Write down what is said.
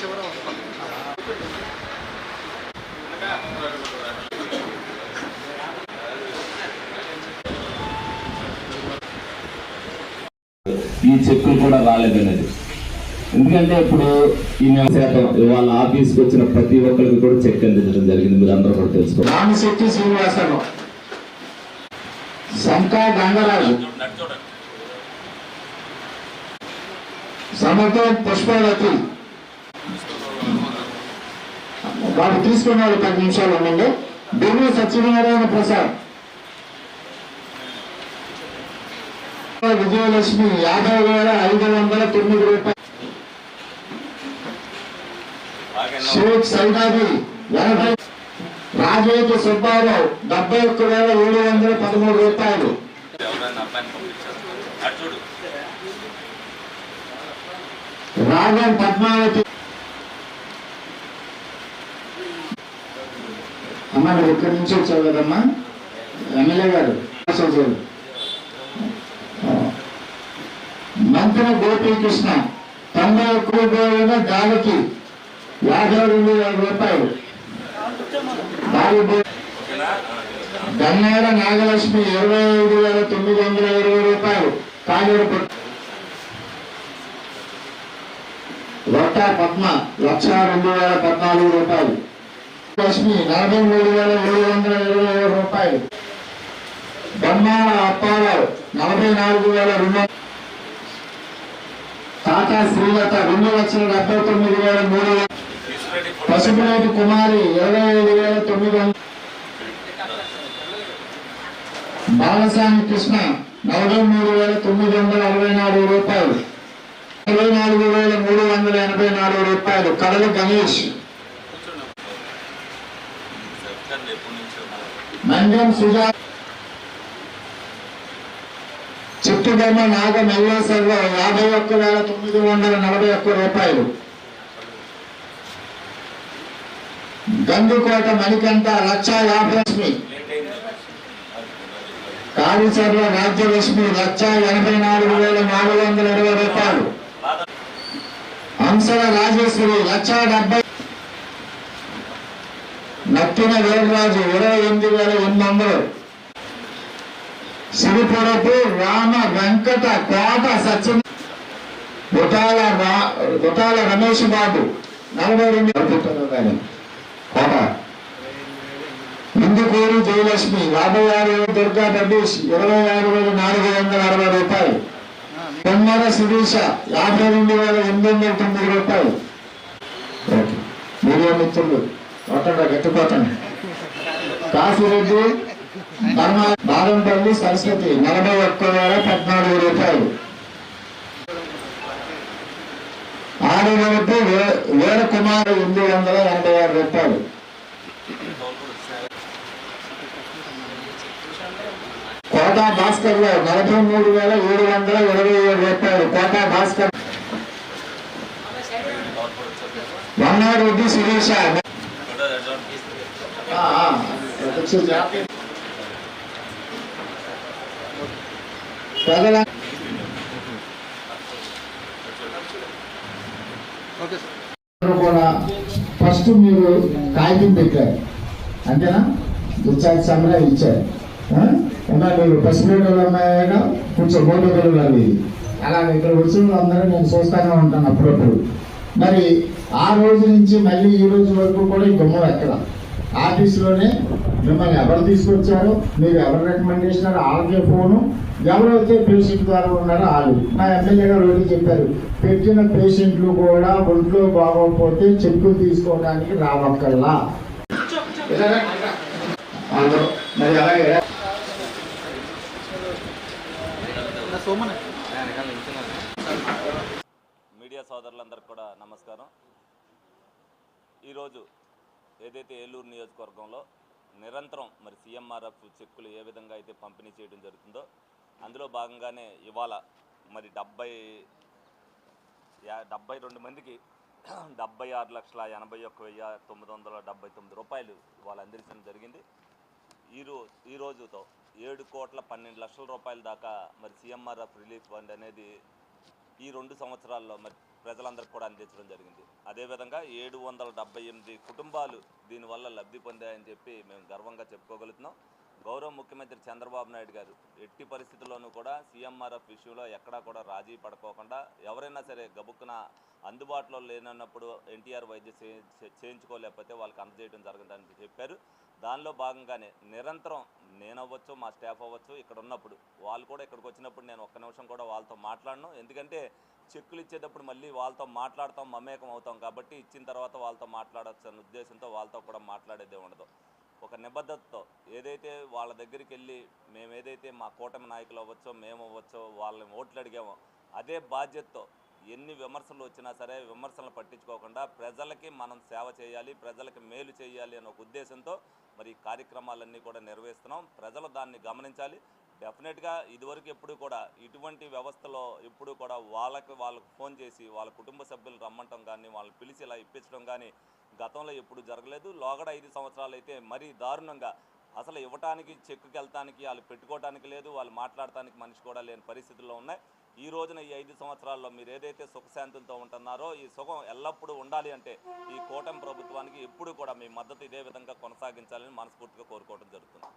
ఈ చెక్కులు కూడా రాలేదనేది. ఎందుకంటే ఇప్పుడు ఈ శాతం వాళ్ళ ఆఫీస్కి వచ్చిన ప్రతి ఒక్కరికి కూడా చెక్ అందించడం జరిగింది. మీరు అందరూ కూడా తెలుసుకో. రామశెట్టి శ్రీనివాసరావు, శంకా గంగరాజు, సమతో పుష్పవతి. వాడు తీసుకున్నాడు 10 నిమిషాలు ఉండండి. దివ్య సత్యనారాయణ ప్రసాద్, విజయలక్ష్మి 50,509 రూపాయలు. షేక్ సైదాబి 80. రాజేంద్ర సుబ్బారావు 71,713 రూపాయలు. రాగం పద్మావతి. అమ్మ నువ్వు ఇక్కడి నుంచి వచ్చావు కదమ్మా, ఎమ్మెల్యే గారు. మంత్రి గోపీకృష్ణ 91,000 గాలికి 52,000 రూపాయలు. గన్నేర నాగలక్ష్మి 25,920 రూపాయలు. కాలేరు రొట్టా పద్మ 1,02,014 రూపాయలు. లక్ష్మి 43,720 రూపాయలు. బొమ్మాల అప్పారావు 44,200. టాటా శ్రీలత 2,79,300. పసుపులేటి కుమారి 25,900. బాలసాని కృష్ణ 43,964 రూపాయలు. 24,384 రూపాయలు. కడలు గణేష్. మంజం సుజా, చిట్టుబొమ్మ నాగ మల్లేశ్వరరావు 51,941 రూపాయలు. గందుకోట మణికంఠ 1,50,000. కాళీచర్ల రాజ్యలక్ష్మి 1,84,420 రూపాయలు. హంసల రాజేశ్వరి 1,70,000. నత్తిన వీరరాజు 28,800. సిరిపురపు రామ వెంకట కోట సత్యం. గుటాల రమేష్ బాబు 42,000 కోట. ఇందుకూరు జయలక్ష్మి 56,000. దుర్గా ప్రదేశ్ 26,460 రూపాయలు. కొమ్మర శిరీష 52,809 రూపాయలు. మీడియా మిత్రులు గట్టిపోతాను. కాశీరెడ్డి బాదంపల్లి సరస్వతి 41,014 రూపాయలు. ఆడవరపు వీరకుమార్ 886 రూపాయలు. కోటా భాస్కర్ లో 43,727 రూపాయలు. కోటా భాస్కర్. వన్నారెడ్డి శిరీష కూడా ఫస్ట్ మీరు కాగితం పెట్టారు అంతేనా? డిశ్చార్జ్ సమరా ఇచ్చారు. మీరు పసిపిల్లలు ఉన్నాయా కొంచెం మూడు పిల్లలు అవి అలాగే ఇక్కడ వచ్చిన అందరూ నేను చూస్తానే ఉంటాను అప్పుడప్పుడు. మరి ఆ రోజు నుంచి మళ్ళీ ఈ రోజు వరకు కూడా ఈ గుమ్మం ఎక్కడ ఆఫీసులోనే మిమ్మల్ని ఎవరు తీసుకొచ్చారో, మీరు ఎవరు రికమెండేషన్ వాళ్ళకే ఫోను, ఎవరైతే పేషెంట్ ద్వారా ఉన్నారో వాళ్ళు. మా ఎమ్మెల్యే గారు ఒకటి చెప్పారు, పెట్టిన పేషెంట్లు కూడా ఒంట్లో బాగోకపోతే చెక్కులు తీసుకోవడానికి రావక్కల్లా. మరి అలాగే మీడియా సోదరులందరికీ కూడా నమస్కారం. ఈరోజు ఏదైతే ఏలూరు నియోజకవర్గంలో నిరంతరం మరి సీఎంఆర్ఎఫ్ చెక్కులు ఏ విధంగా అయితే పంపిణీ చేయడం జరుగుతుందో అందులో భాగంగానే ఇవాళ మరి 72 మందికి 76,81,979 రూపాయలు ఇవాళ అందించడం జరిగింది. ఈ రోజుతో 7,12,00,000 రూపాయల దాకా మరి సీఎంఆర్ఎఫ్ రిలీఫ్ ఫండ్ అనేది ఈ 2 సంవత్సరాల్లో మరి ప్రజలందరికీ కూడా అందించడం జరిగింది. అదేవిధంగా 778 కుటుంబాలు దీనివల్ల లబ్ధి పొందాయని చెప్పి మేము గర్వంగా చెప్పుకోగలుగుతున్నాం. గౌరవ ముఖ్యమంత్రి చంద్రబాబు నాయుడు గారు ఎట్టి పరిస్థితుల్లోనూ కూడా సీఎంఆర్ఎఫ్ విషయంలో ఎక్కడా కూడా రాజీ పడుకోకుండా ఎవరైనా సరే గబుక్కున అందుబాటులో లేనన్నప్పుడు ఎన్టీఆర్ వైద్యం చేయించుకోలేకపోతే వాళ్ళకి అందజేయడం జరుగుతుందని చెప్పారు. దానిలో భాగంగానే నిరంతరం నేనవ్వచ్చు, మా స్టాఫ్ అవ్వచ్చు ఇక్కడ ఉన్నప్పుడు వాళ్ళు కూడా ఇక్కడికి వచ్చినప్పుడు నేను ఒక్క నిమిషం కూడా వాళ్ళతో మాట్లాడను. ఎందుకంటే చెక్కులు ఇచ్చేటప్పుడు మళ్ళీ వాళ్ళతో మాట్లాడతాం, మమేకం అవుతాం కాబట్టి ఇచ్చిన తర్వాత వాళ్ళతో మాట్లాడవచ్చు అన్న ఉద్దేశంతో వాళ్ళతో కూడా మాట్లాడేదే ఉండదు. ఒక నిబద్ధతతో ఏదైతే వాళ్ళ దగ్గరికి వెళ్ళి మేము ఏదైతే మా కూటమి నాయకులు అవ్వచ్చో మేము అవ్వచ్చో వాళ్ళని ఓట్లు అడిగామో అదే బాధ్యతతో ఎన్ని విమర్శలు వచ్చినా సరే విమర్శలను పట్టించుకోకుండా ప్రజలకి మనం సేవ చేయాలి, ప్రజలకి మేలు చేయాలి అనే ఒక ఉద్దేశంతో మరి ఈ కార్యక్రమాలన్నీ కూడా నిర్వహిస్తున్నాం. ప్రజలు దాన్ని గమనించాలి. డెఫినెట్గా ఇదివరకు ఎప్పుడు కూడా ఇటువంటి వ్యవస్థలో ఎప్పుడు కూడా వాళ్ళకు ఫోన్ చేసి వాళ్ళ కుటుంబ సభ్యులు రమ్మంటం కానీ వాళ్ళని పిలిచి ఇలా ఇప్పించడం కానీ గతంలో ఎప్పుడు జరగలేదు. లోగడ 5 సంవత్సరాలు అయితే మరీ దారుణంగా అసలు ఇవ్వటానికి చెక్కుకి వెళ్తానికి వాళ్ళు పెట్టుకోవడానికి లేదు, వాళ్ళు మాట్లాడటానికి మనిషి కూడా లేని పరిస్థితుల్లో ఉన్నాయి. ఈ రోజున ఈ 5 సంవత్సరాల్లో మీరు ఏదైతే సుఖశాంతులతో ఉంటున్నారో ఈ సుఖం ఎల్లప్పుడూ ఉండాలి అంటే ఈ కూటమి ప్రభుత్వానికి ఎప్పుడు కూడా మీ మద్దతు ఇదే విధంగా కొనసాగించాలని మనస్ఫూర్తిగా కోరుకోవడం జరుగుతుంది.